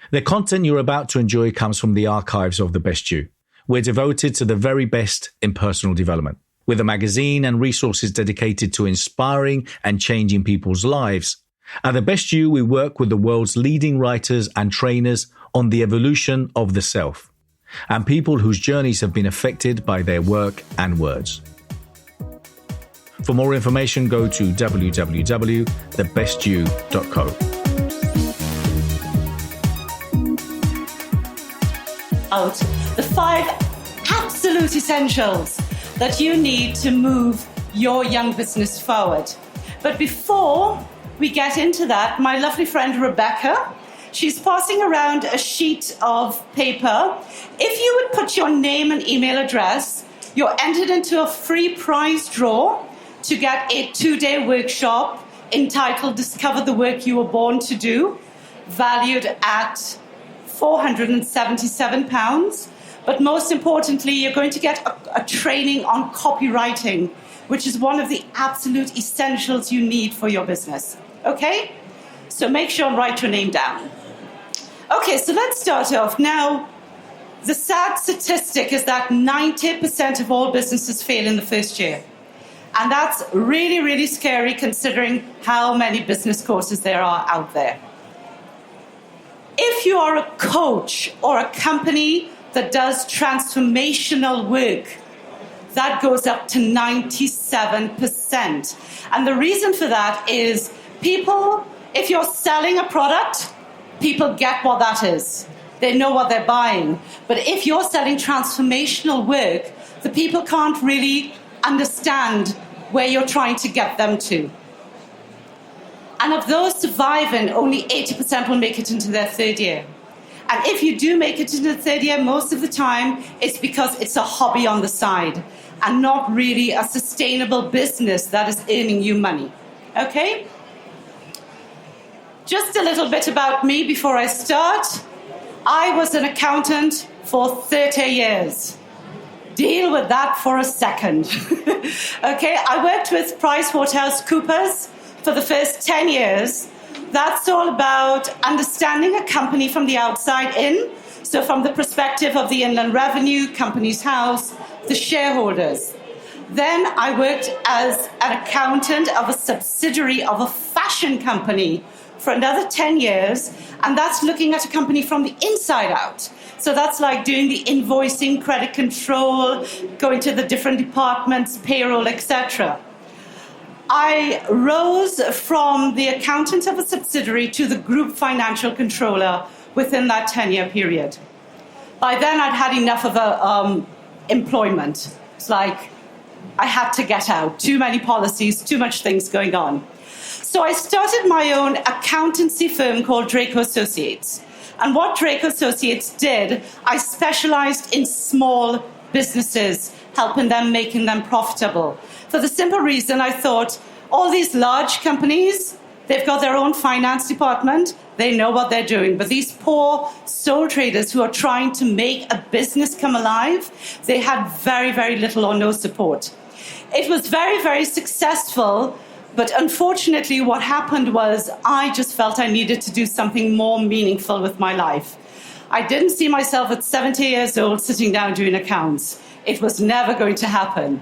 The content you're about to enjoy comes from the archives of The Best You. We're devoted to the very best in personal development. With a magazine and resources dedicated to inspiring and changing people's lives, at The Best You, we work with the world's leading writers and trainers on the evolution of the self, and people whose journeys have been affected by their work and words. For more information, go to www.thebestyou.co. Out the 5 absolute essentials that you need to move your young business forward. But before we get into that, my lovely friend Rebecca, she's passing around a sheet of paper. If you would put your name and email address, you're entered into a free prize draw to get a 2-day workshop entitled Discover the Work You Were Born to Do, valued at £477. But most importantly, you're going to get a training on copywriting, which is one of the absolute essentials you need for your business. Okay? So make sure and write your name down. Okay, so let's start off. Now, the sad statistic is that 90% of all businesses fail in the first year. And that's really, really scary considering how many business courses there are out there. If you are a coach or a company that does transformational work, that goes up to 97%. And the reason for that is people, if you're selling a product, people get what that is. They know what they're buying. But if you're selling transformational work, the people can't really understand where you're trying to get them to. And of those surviving, only 80% will make it into their 3rd year. And if you do make it into the 3rd year, most of the time, it's because it's a hobby on the side and not really a sustainable business that is earning you money. Okay? Just a little bit about me before I start. I was an accountant for 30 years. Deal with that for a second. Okay, I worked with PricewaterhouseCoopers for the first 10 years. That's all about understanding a company from the outside in. So from the perspective of the Inland Revenue, Companies House, the shareholders. Then I worked as an accountant of a subsidiary of a fashion company for another 10 years. And that's looking at a company from the inside out. So that's like doing the invoicing, credit control, going to the different departments, payroll, etc. I rose from the accountant of a subsidiary to the group financial controller within that 10-year period. By then, I'd had enough of employment. It's like I had to get out. Too many policies, too much things going on. So I started my own accountancy firm called Draco Associates. And what Draco Associates did, I specialized in small businesses, helping them, making them profitable. For the simple reason I thought, all these large companies, they've got their own finance department, they know what they're doing. But these poor sole traders who are trying to make a business come alive, they had very, very little or no support. It was very, very successful. But unfortunately, what happened was I just felt I needed to do something more meaningful with my life. I didn't see myself at 70 years old sitting down doing accounts. It was never going to happen.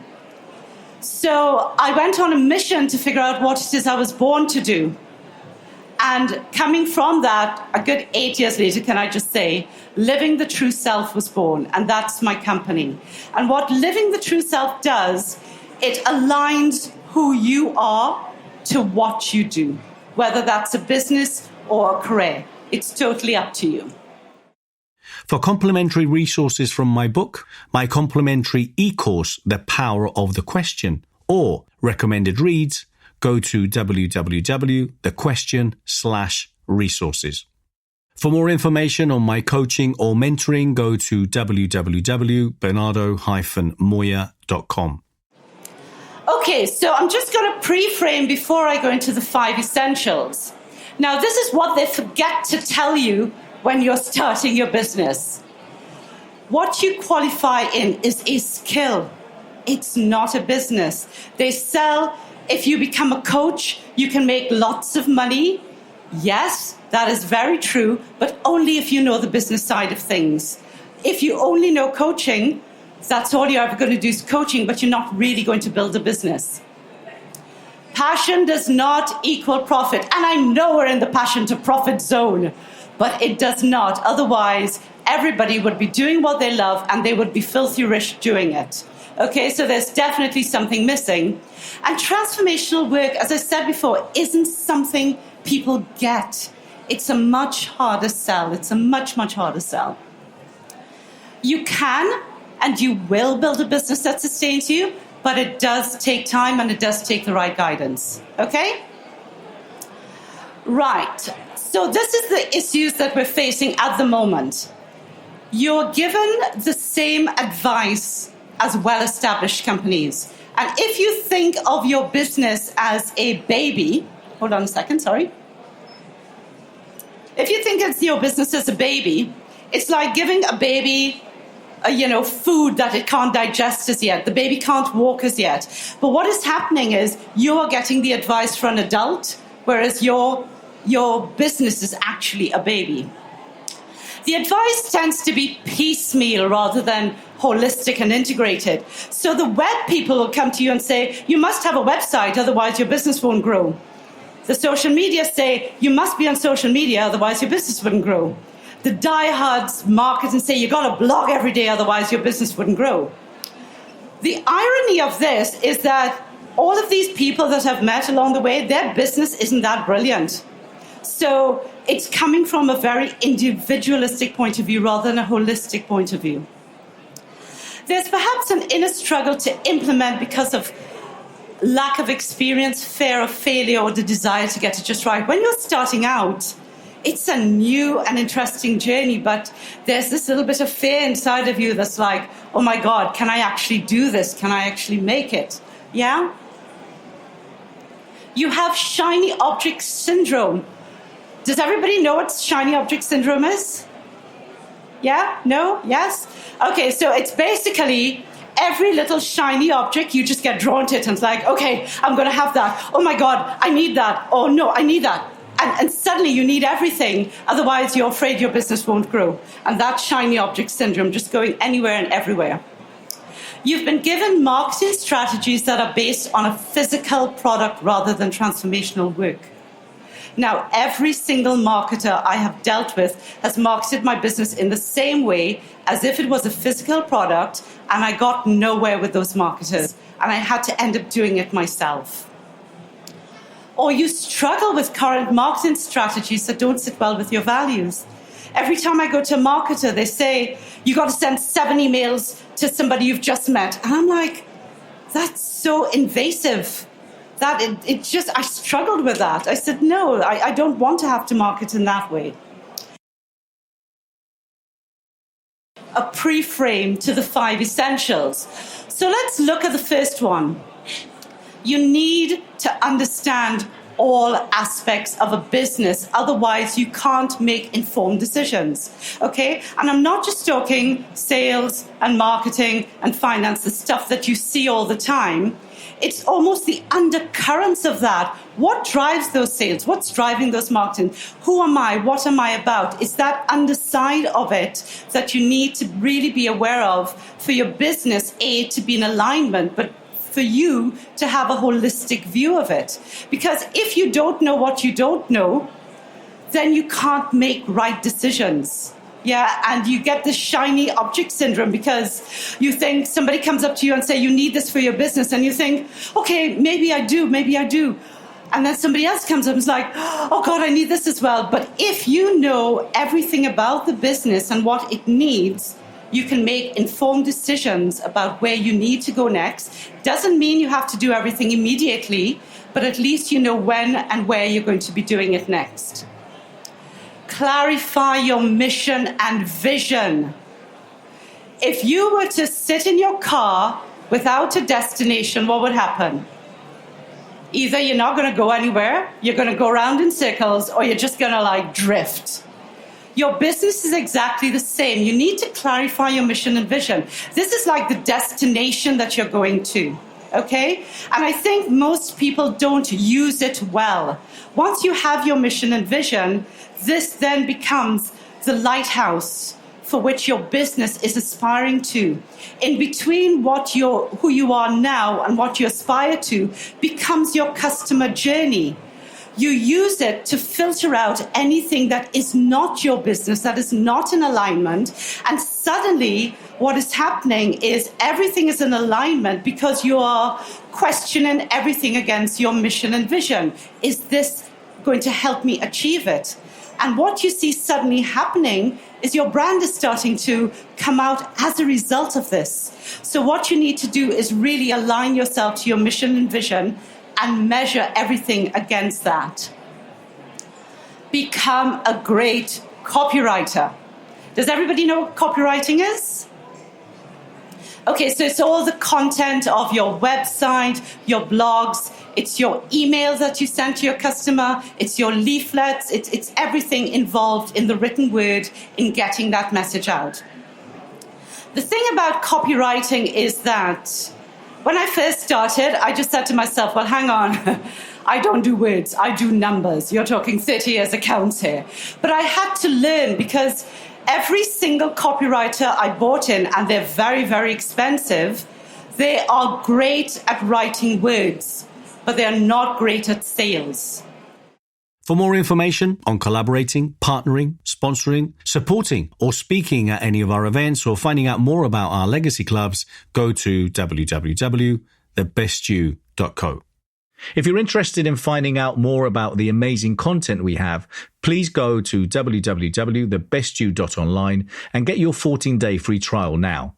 So I went on a mission to figure out what it is I was born to do. And coming from that, a good 8 years later, can I just say, Living the True Self was born. And that's my company. And what Living the True Self does, it aligns who you are to what you do, whether that's a business or a career. It's totally up to you. For complementary resources from my book, my complimentary e-course, The Power of the Question, or recommended reads, go to www.thequestion/resources. For more information on my coaching or mentoring, go to www.bernardo-moya.com. Okay, so I'm just going to pre-frame before I go into the 5 essentials. Now, this is what they forget to tell you when you're starting your business. What you qualify in is a skill. It's not a business. They sell, if you become a coach, you can make lots of money. Yes, That is very true, but only if you know the business side of things. If you only know coaching, that's all you're ever going to do is coaching, but you're not really going to build a business. Passion does not equal profit. And I know we're in the passion to profit zone, but it does not. Otherwise, everybody would be doing what they love and they would be filthy rich doing it. Okay, so there's definitely something missing. And transformational work, as I said before, isn't something people get. It's a much harder sell. It's a much, much harder sell. You can and you will build a business that sustains you, but it does take time and it does take the right guidance. Okay? Right. So this is the issues that we're facing at the moment. You're given the same advice as well-established companies. And if you think of your business as a baby, hold on a second, sorry. If you think of your business as a baby, it's like giving a baby food that it can't digest as yet. The baby can't walk as yet. But what is happening is you're getting the advice from an adult, whereas your business is actually a baby. The advice tends to be piecemeal rather than holistic and integrated. So the web people will come to you and say, you must have a website, otherwise your business won't grow. The social media say, you must be on social media, otherwise your business wouldn't grow. The diehards market and say, you got to blog every day, otherwise your business wouldn't grow. The irony of this is that all of these people that I've met along the way, their business isn't that brilliant. So it's coming from a very individualistic point of view rather than a holistic point of view. There's perhaps an inner struggle to implement because of lack of experience, fear of failure, or the desire to get it just right. When you're starting out, it's a new and interesting journey, but there's this little bit of fear inside of you that's like, oh my God, can I actually do this? Can I actually make it? Yeah? You have shiny object syndrome. Does everybody know what shiny object syndrome is? Yeah? No? Yes? Okay, so it's basically every little shiny object, you just get drawn to it and it's like, okay, I'm going to have that. Oh my God, I need that. Oh no, I need that. And suddenly you need everything. Otherwise, you're afraid your business won't grow. And that's shiny object syndrome, just going anywhere and everywhere. You've been given marketing strategies that are based on a physical product rather than transformational work. Now, every single marketer I have dealt with has marketed my business in the same way as if it was a physical product, and I got nowhere with those marketers, and I had to end up doing it myself. Or you struggle with current marketing strategies that don't sit well with your values. Every time I go to a marketer, they say, you got to send 7 emails to somebody you've just met. And I'm like, that's so invasive. I struggled with that. I said, no, I don't want to have to market in that way. A pre-frame to the 5 essentials. So let's look at the first one. You need to understand all aspects of a business. Otherwise, you can't make informed decisions. Okay? And I'm not just talking sales and marketing and finance, the stuff that you see all the time. It's almost the undercurrents of that. What drives those sales? What's driving those marketing? Who am I? What am I about? It's that underside of it that you need to really be aware of for your business, to be in alignment, but for you to have a holistic view of it. Because if you don't know what you don't know, then you can't make right decisions. Yeah, and you get this shiny object syndrome because you think somebody comes up to you and say, you need this for your business. And you think, okay, maybe I do. And then somebody else comes up and is like, oh God, I need this as well. But if you know everything about the business and what it needs, you can make informed decisions about where you need to go next. Doesn't mean you have to do everything immediately, but at least you know when and where you're going to be doing it next. Clarify your mission and vision. If you were to sit in your car without a destination, what would happen? Either you're not going to go anywhere, you're going to go around in circles, or you're just going to drift. Your business is exactly the same. You need to clarify your mission and vision. This is like the destination that you're going to. Okay? And I think most people don't use it well. Once you have your mission and vision, this then becomes the lighthouse for which your business is aspiring to. In between who you are now and what you aspire to becomes your customer journey. You use it to filter out anything that is not your business, that is not in alignment. And suddenly what is happening is everything is in alignment because you are questioning everything against your mission and vision. Is this going to help me achieve it? And what you see suddenly happening is your brand is starting to come out as a result of this. So what you need to do is really align yourself to your mission and vision and measure everything against that. Become a great copywriter. Does everybody know what copywriting is? Okay, so it's all the content of your website, your blogs, it's your emails that you send to your customer, it's your leaflets, it's everything involved in the written word in getting that message out. The thing about copywriting is that when I first started, I just said to myself, well, hang on, I don't do words, I do numbers. You're talking 30 years accounts here. But I had to learn because every single copywriter I bought in, and they're very, very expensive, they are great at writing words, but they're not great at sales. For more information on collaborating, partnering, sponsoring, supporting, or speaking at any of our events or finding out more about our legacy clubs, go to www.thebestyou.co. If you're interested in finding out more about the amazing content we have, please go to www.thebestyou.online and get your 14-day free trial now.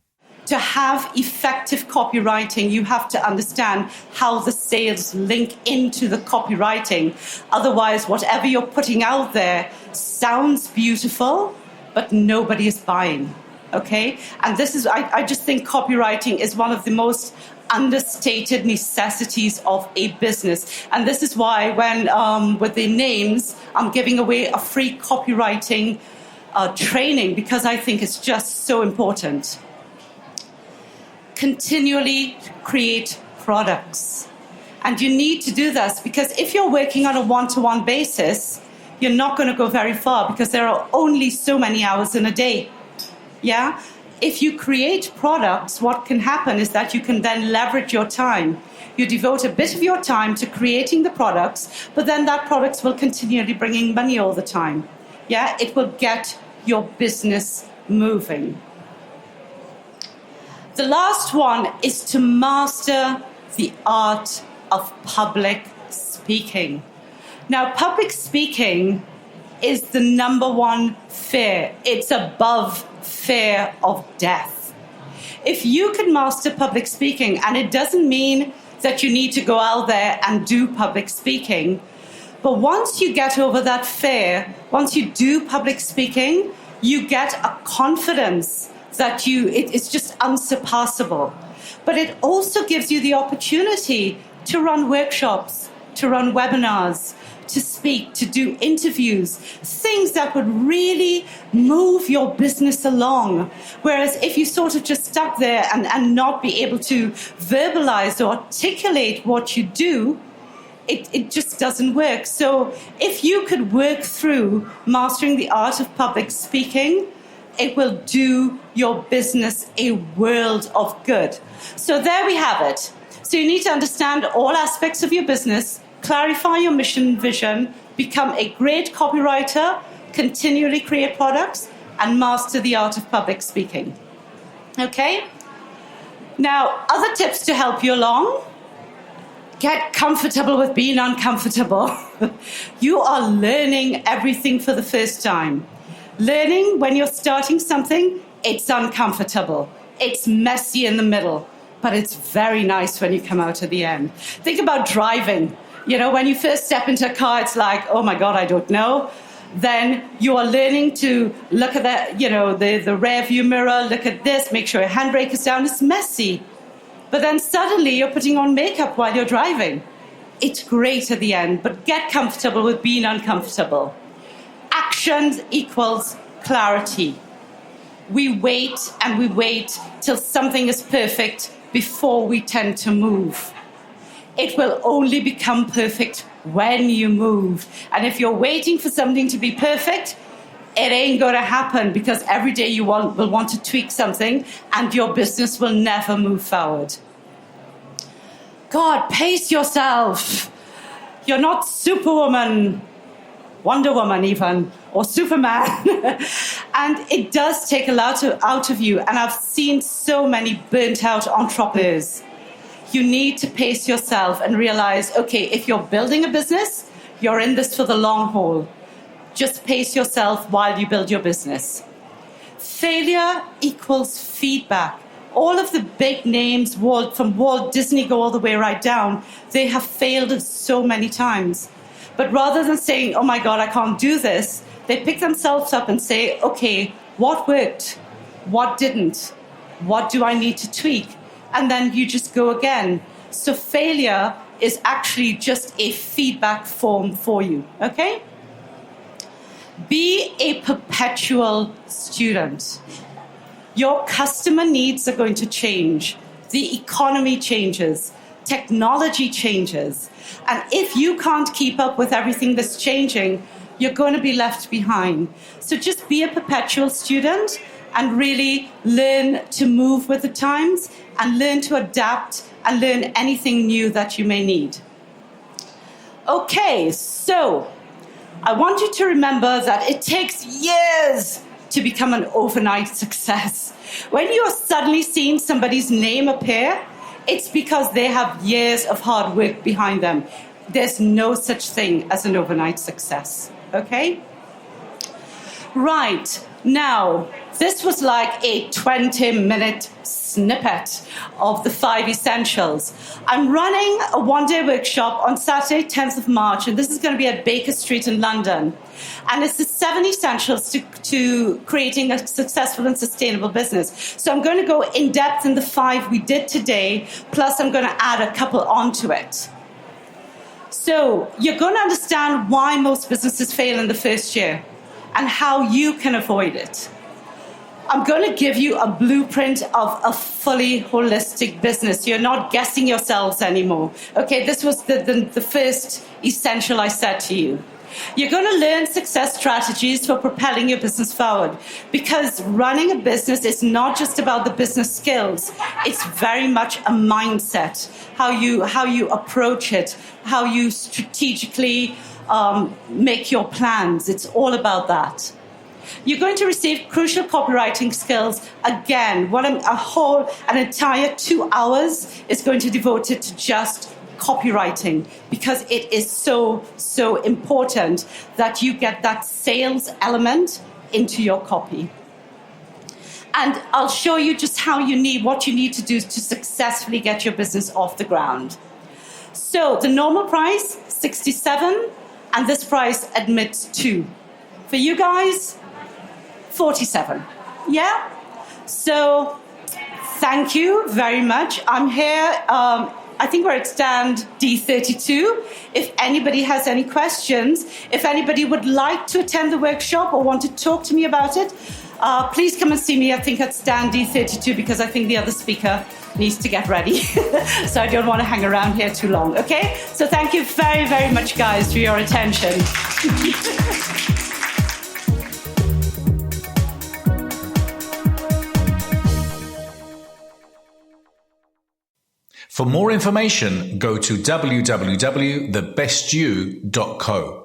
To have effective copywriting, you have to understand how the sales link into the copywriting. Otherwise, whatever you're putting out there sounds beautiful, but nobody is buying. Okay? And this is, I just think copywriting is one of the most understated necessities of a business. And this is why when, with the names, I'm giving away a free copywriting training because I think it's just so important. Continually create products. And you need to do this because if you're working on a one-to-one basis, you're not going to go very far because there are only so many hours in a day. Yeah? If you create products, what can happen is that you can then leverage your time. You devote a bit of your time to creating the products, but then that product will continually bring in money all the time. Yeah? It will get your business moving. The last one is to master the art of public speaking. Now, public speaking is the number one fear. It's above fear of death. If you can master public speaking, and it doesn't mean that you need to go out there and do public speaking, but once you get over that fear, once you do public speaking, you get a confidence that it's just unsurpassable. But it also gives you the opportunity to run workshops, to run webinars, to speak, to do interviews, things that would really move your business along. Whereas if you sort of just stuck there and not be able to verbalize or articulate what you do, it just doesn't work. So if you could work through mastering the art of public speaking, it will do your business a world of good. So there we have it. So you need to understand all aspects of your business, clarify your mission and vision, become a great copywriter, continually create products, and master the art of public speaking. Okay? Now, other tips to help you along. Get comfortable with being uncomfortable. You are learning everything for the first time. Learning, when you're starting something, it's uncomfortable. It's messy in the middle, but it's very nice when you come out at the end. Think about driving. You know, when you first step into a car, it's like, oh my God, I don't know. Then you are learning to look at the rear view mirror, look at this, make sure your handbrake is down. It's messy. But then suddenly you're putting on makeup while you're driving. It's great at the end, but get comfortable with being uncomfortable. Action equals clarity. We wait and we wait till something is perfect before we tend to move. It will only become perfect when you move. And if you're waiting for something to be perfect, it ain't going to happen, because every day you will want to tweak something and your business will never move forward. God, pace yourself. You're not Superwoman, Wonder Woman even, or Superman. And it does take a lot out of you. And I've seen so many burnt out entrepreneurs. You need to pace yourself and realize, okay, if you're building a business, you're in this for the long haul. Just pace yourself while you build your business. Failure equals feedback. All of the big names, from Walt Disney, go all the way right down, they have failed so many times. But rather than saying, oh my God, I can't do this, they pick themselves up and say, okay, what worked? What didn't? What do I need to tweak? And then you just go again. So failure is actually just a feedback form for you, okay? Be a perpetual student. Your customer needs are going to change. The economy changes. Technology changes. And if you can't keep up with everything that's changing, you're going to be left behind. So just be a perpetual student and really learn to move with the times and learn to adapt and learn anything new that you may need. Okay, so I want you to remember that it takes years to become an overnight success. When you are suddenly seeing somebody's name appear, it's because they have years of hard work behind them. There's no such thing as an overnight success, okay? Right, now, this was like a 20-minute snippet of the 5 essentials. I'm running a one-day workshop on Saturday, 10th of March, and this is going to be at Baker Street in London. And it's the 7 essentials to creating a successful and sustainable business. So I'm going to go in depth in the 5 we did today, plus I'm going to add a couple onto it. So you're going to understand why most businesses fail in the first year and how you can avoid it. I'm going to give you a blueprint of a fully holistic business. You're not guessing yourselves anymore. Okay, this was the first essential I said to you. You're going to learn success strategies for propelling your business forward, because running a business is not just about the business skills. It's very much a mindset, how you approach it, how you strategically make your plans. It's all about that. You're going to receive crucial copywriting skills. Again, an entire 2 hours is going to be devoted to just copywriting, because it is so, so important that you get that sales element into your copy. And I'll show you just what you need to do to successfully get your business off the ground. So the normal price, $67, and this price admits 2. For you guys, $47. Yeah? So thank you very much. I'm here. I think we're at stand D32. If anybody has any questions, if anybody would like to attend the workshop or want to talk to me about it, please come and see me, I think, at stand D32, because I think the other speaker needs to get ready. So I don't want to hang around here too long, okay? So thank you very, very much, guys, for your attention. For more information, go to www.thebestyou.co.